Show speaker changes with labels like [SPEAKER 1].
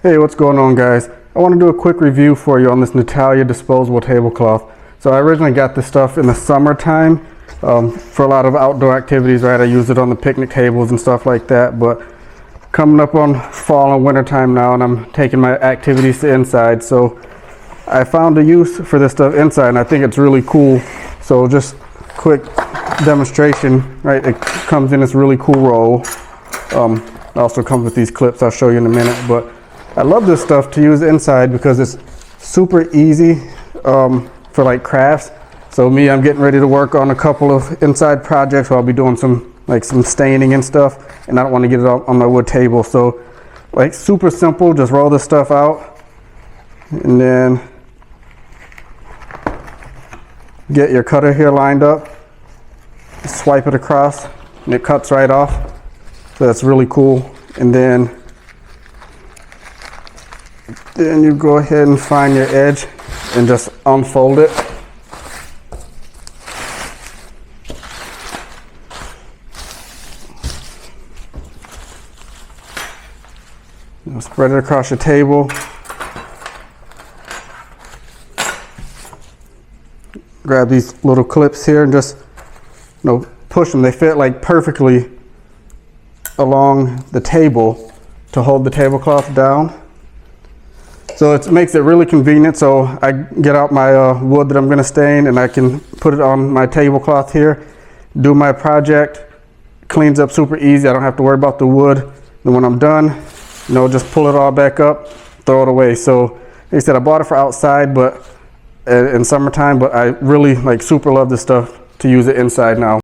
[SPEAKER 1] Hey, what's going on, guys? I want to do a quick review for you on this Natalia disposable tablecloth. So I originally got this stuff in the summertime for a lot of outdoor activities, right? I use it on the picnic tables and stuff like that, but coming up on fall and winter time now, and I'm taking my activities to inside, so I found a use for this stuff inside, and I think it's really cool. So just quick demonstration, right? It comes in this really cool roll. It also comes with these clips I'll show you in a minute, but I love this stuff to use inside because it's super easy for like crafts. So I'm getting ready to work on a couple of inside projects where I'll be doing some staining and stuff, and I don't want to get it on my wood table. So like super simple, just roll this stuff out and then get your cutter here lined up, swipe it across and it cuts right off. So that's really cool. And then you go ahead and find your edge and just unfold it. Spread it across your table. Grab these little clips here and just push them. They fit like perfectly along the table to hold the tablecloth down. So it makes it really convenient. So I get out my wood that I'm going to stain, and I can put it on my tablecloth here, do my project. Cleans up super easy. I don't have to worry about the wood. Then when I'm done, just pull it all back up, throw it away. So like I said, I bought it for outside, but in summertime, but I really super love this stuff to use it inside now.